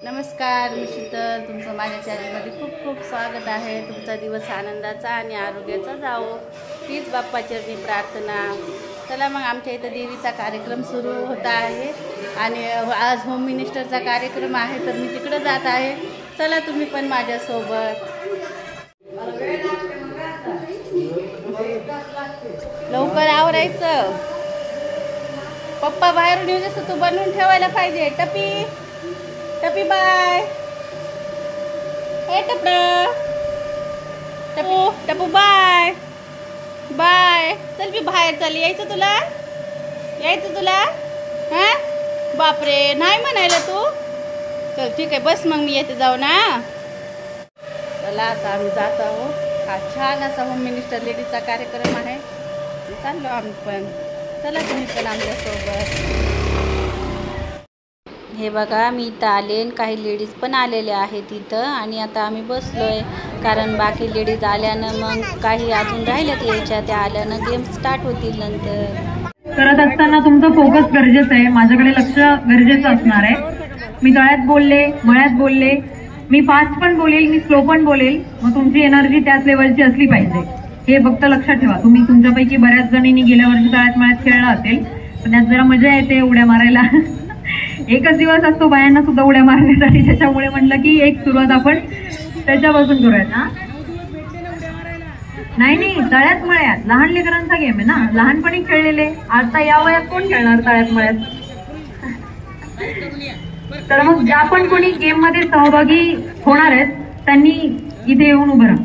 नमस्कार, मी शीतल. तुमचं माझ्या चॅनलमध्ये खूप खूप स्वागत आहे. तुमचा दिवस आनंदाचा आणि आरोग्याचा जावो, हीच बाप्पाचरणी प्रार्थना. चला मग, आमच्या इथं देवीचा कार्यक्रम सुरू होता आहे आणि आज होम मिनिस्टरचा कार्यक्रम आहे, तर मी तिकडं जात आहे. चला तुम्ही पण माझ्यासोबत. लवकर आवरायचं. पप्पा बाहेरून येऊ जसं तू बनवून ठेवायला पाहिजे. टपी टपी बाय. हे टपू टपू बाय बाय. चल मी बाहेर चल. यायचं तुला हां? बापरे, नाही म्हणायला तू. चल ठीक आहे, बस मग मी येते जाऊ ना. चला आता आम्ही जात आहोत. हा छान असा होम मिनिस्टर लेडीजचा कार्यक्रम आहे. चाललो आम्ही पण. चला तुम्ही पण आमच्यासोबत. हे बघा, मी इथं आले, काही लेडीज पण आलेल्या आहेत इथं आणि आता आम्ही बसलोय, कारण बाकी लेडीज आल्यानं मग काही अजून राहिल्यात यायच्या, त्या आल्यानं गेम स्टार्ट होतील नंतर. करत असताना तुमचा फोकस गरजेचं आहे. माझ्याकडे लक्ष गरजेचं असणार आहे. मी तळ्यात बोलले, मळ्यात बोलले, मी फास्ट पण बोलेल, मी स्लो पण बोलेल. मग तुमची एनर्जी त्याच लेवलची असली पाहिजे, हे फक्त लक्षात ठेवा. तुम्ही तुमच्यापैकी बऱ्याच जणींनी गेल्या वर्षी तळ्यात मळ्यात खेळला असेल, पण त्यात जरा मजा येते उड्या मारायला. एकच दिवस असतो बायांना सुद्धा उड्या मारण्यासाठी, त्याच्यामुळे म्हणलं की एक सुरुवात आपण त्याच्यापासून करूयात. ना नाही, तळ्यात मळ्यात लहान लेकरांचा गेम आहे ना, लहानपणी खेळलेले. आता या वयात कोण खेळणार तळ्यात मळ्यात? तर मग ज्या पण कोणी गेम मध्ये सहभागी होणार आहेत त्यांनी इथे येऊन उभं राहा.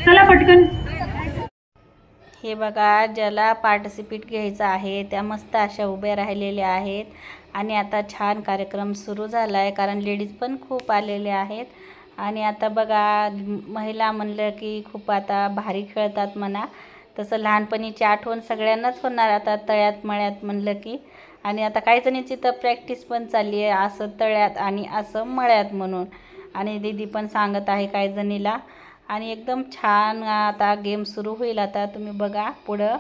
चला पटकन. हे बघा, ज्याला पार्टिसिपेट घ्यायचं आहे त्या मस्त अशा उभ्या राहिलेल्या आहेत आणि आता छान कार्यक्रम सुरू झाला आहे, कारण लेडीज पण खूप आलेले आहेत. आणि आता बघा, महिला म्हणलं की खूप आता भारी खेळतात म्हणा. तसं लहानपणीची आठवण सगळ्यांनाच होणार आता तळ्यात मळ्यात म्हणलं की. आणि आता काही जणींची तर प्रॅक्टिस पण चालली आहे, असं तळ्यात आणि असं मळ्यात म्हणून. आणि दीदी पण सांगत आहे काही जणीला. आणि एकदम छान आता गेम सुरू होईल. आता तुम्ही बघा पुढं.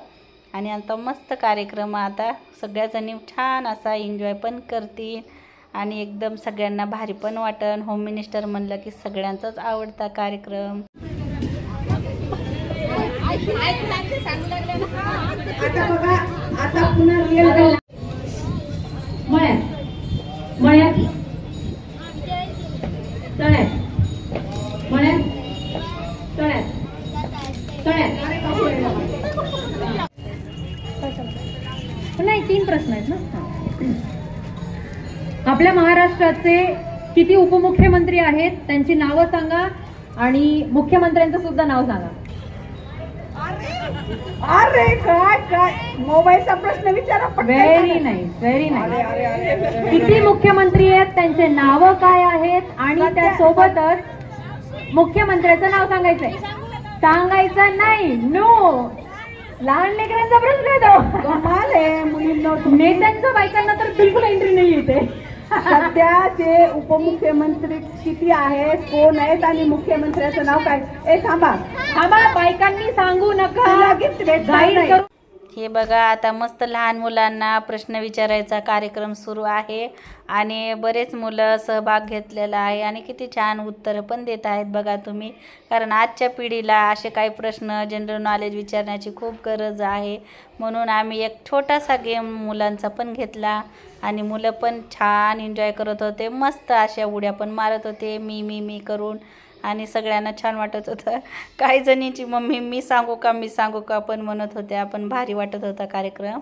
आणि आता मस्त कार्यक्रम, आता सगळ्याजणी छान असा एन्जॉय पण करतील आणि एकदम सगळ्यांना भारी पण वाटन. होम मिनिस्टर म्हणलं की सगळ्यांचाच आवडता कार्यक्रम. आता बघा, आता पुन्हा रिअल मळ्यात मळ्यात तळ्यात मळ्यात तळ्यात तळ्यात. नाही, 3 प्रश्न आहेत ना. आपल्या महाराष्ट्राचे किती उपमुख्यमंत्री आहेत त्यांची नावं सांगा आणि मुख्यमंत्र्यांचं सुद्धा नाव सांगा. अरे काय मोबाईलचा प्रश्न विचारा. Very nice. किती मुख्यमंत्री आहेत, त्यांचे नाव काय आहेत आणि त्यासोबतच मुख्यमंत्र्याचं नाव सांगायचंय. सांगायचं नाही, नो. लहान लेकरांचा प्रश्न आहे तो. कमाल आहे. मुलींना नेत्यांच्या बायकांना तर बिलकुल एंट्री नाही येते. सध्याचे उपमुख्यमंत्री किती आहेत, कोण आहेत आणि मुख्यमंत्र्याचं नाव काय? थांबा, बायकांनी सांगू नका. लगेच हे बघा, आता मस्त लहान मुलांना प्रश्न विचारायचा कार्यक्रम सुरू आहे आणि बरेच मुलं सहभाग घेतलेला आहे आणि किती छान उत्तरं पण देत आहेत बघा तुम्ही. कारण आजच्या पिढीला असे काही प्रश्न जनरल नॉलेज विचारण्याची खूप गरज आहे, म्हणून आम्ही एक छोटासा गेम मुलांचा पण घेतला आणि मुलं पण छान एन्जॉय करत होते. मस्त अशा उड्या पण मारत होते, मी करून. आणि सगळ्यांना छान वाटत होतं. काही जणींची मम्मी मी सांगू का पण म्हणत होत्या. पण भारी वाटत होता कार्यक्रम.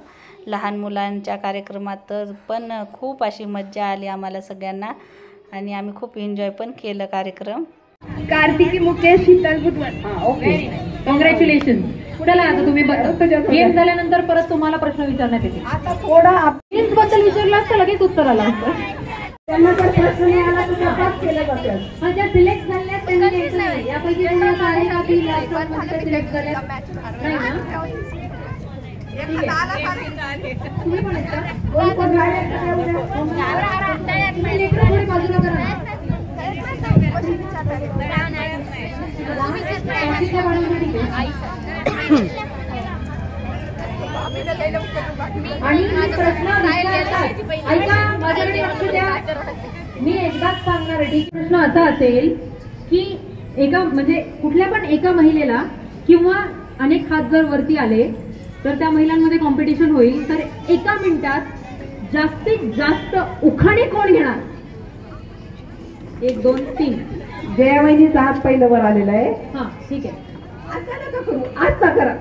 लहान मुलांच्या कार्यक्रमात तर पण खूप अशी मज्जा आली आम्हाला सगळ्यांना आणि आम्ही खूप एन्जॉय पण केलं कार्यक्रम. कार्तिकी मुकेश शीतल बुधवार. Okay, congratulation. चला, आता तुम्ही गेम झाल्यानंतर परत तुम्हाला प्रश्न विचारण्यात येतील. आता थोडा गेम्स बद्दल विचारलं असतं, लगेच उत्तर आलं असतं. त्यांना जर प्रश्न नाही आला तर तपास केला जातो. ज्या सिलेक्ट झाल्या त्यांनी द्यायचं नाही. यापैकी कोणाला आहे का की लॅपटॉपमध्ये सिलेक्ट झाल्या नाही ना? तुम्ही पण आहेत का? कोण थोडी बाजूला करा. आणि प्रश्न ऐका, माझ्याकडे लक्ष द्या. मी एकदाच सांगणार आहे. प्रश्न असा असेल की एका म्हणजे कुठल्या पण एका महिलेला किंवा अनेक हात जर वरती आले तर त्या महिलांमध्ये कॉम्पिटिशन होईल. तर एका मिनिटात जास्तीत जास्त उखाणे कोण घेणार? 1 2 3. जयावहिनीचा हात पहिलं वर आलेला आहे. हा ठीक आहे. आता नका करू, आजचा करा.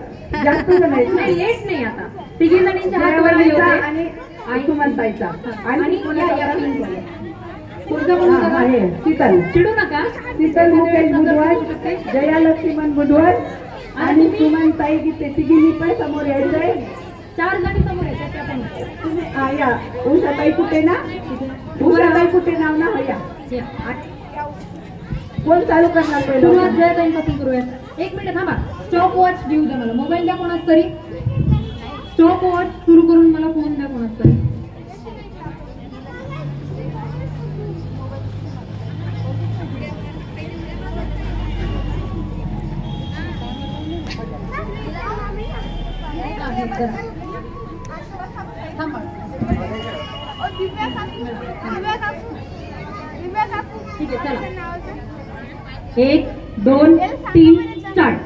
जास्त नाही नाही लेट नाही. आता तिघी जणींच्या हात वर आले होते. आणि सुमनताईचा आणि पुढचा कोण होता? आहे शीतल. चिडू नका. शीतल मुकेश बुधवार, जया लक्ष्मण बुधवार आणि सुमनताई गीते. तिघींनी पण समोर यायचंय. 4 जणी समोर येतात त्या पण. तुम्ही या. उषाताई कुठे ना? उषाताई कुठे नाव ना? या. कोण चालू करणार पहिलं? सुरुवात जयताईंपासून करूयात. 1 मिनिट थांबा. स्टॉप वॉच देऊ द्या मला. मोबाईल द्या कोणाच तरी. स्टॉप वॉच सुरू करून मला फोन द्या कोणाच तरी. ठीक आहे चला. 1 2 3 स्टार्ट.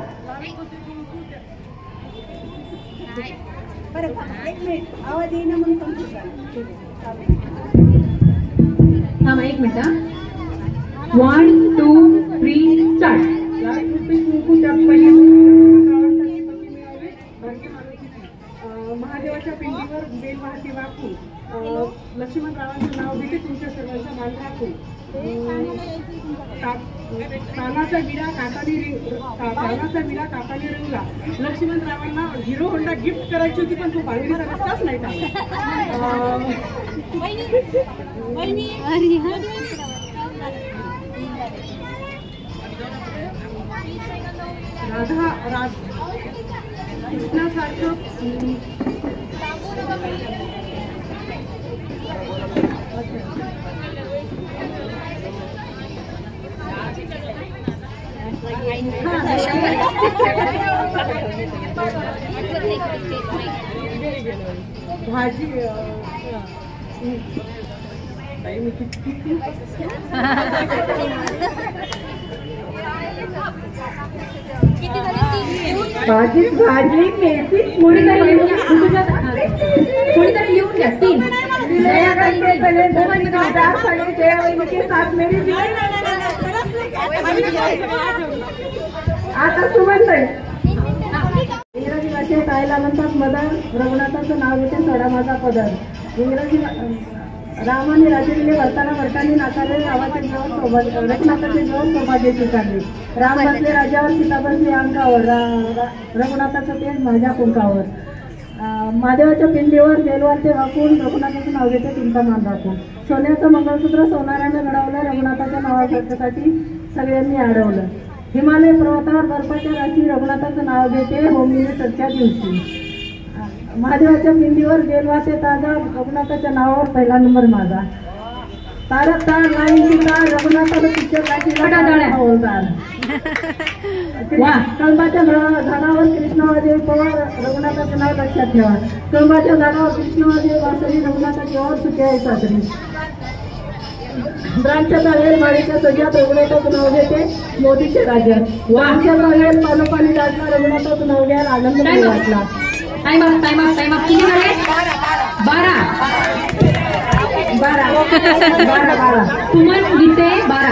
आवाज येईना म्हणून थांबा 1 मिनिट. 1 2 3 स्टार्ट. महादेवाच्या पिंडीवर बेल वाहती वाकून लक्ष्मणरावांचं नाव घेते तुमच्या सर्वांचा मान राखून. तानाचा विडा काकाने रंगला. लक्ष्मणरावांना हिरो होंडा गिफ्ट करायची होती पण तो बाळगीचा रस्ताच नाही राधा कृष्णासारखं भाजी भाजी मेथी कोणीतरी लिहून घ्या. 3 आता सुमनताई. इंग्रजी भाषेत आयला म्हणतात मदर. रघुनाथाचं नाव घेते सडा माझा पदर. इंग्रजी रामाने राजगिले वर्ताना नाकारले. रावाचे जीवन रघुनाथाचे जीवन सौभाग्य स्वीकारले. राम बसले राजावर, सीता बसली अंकावर. रघुनाथाचं तेज माझ्या कुंकावर. महादेवाच्या पिंडीवर बेलवारते वाकून रघुनाथाचं नाव घेते तुमचा मान राखून. सोन्याचं मंगळसूत्र सोनाराने घडवलं. रघुनाथाच्या नावासाठी सगळ्यांनी अडवलं. हिमालय पर्वतावर बर्फाच्या राशी रघुनाथाचं नाव घेते होमिले चर्चा दिवशी. महादेवाच्या पिंडीवर बेलवाते ताजा रघुनाथाच्या नावावर पहिला नंबर माझा. तारक तार लाईन तार रघुनाथाला पिक्चर बोलतात. कळंबाच्या झाडावर कृष्णवादेव पवार रघुनाथाचं नाव लक्षात ठेवा. कळंबाच्या झाडावर कृष्णवादेव वासरी रघुनाथाची ओर सुखी आहे सासरी. द्राक्षाचा वेळ माळीच्या सज्जात रघुनाथाचं नाव घेते मोदीचे राजा. द्राक्षाचा वेळ पानोपानी दाटला रघुनाथाचं नाव घ्यायला आनंद वाटला. टाइम अप किती झाले? 12. सुमन गीते 12.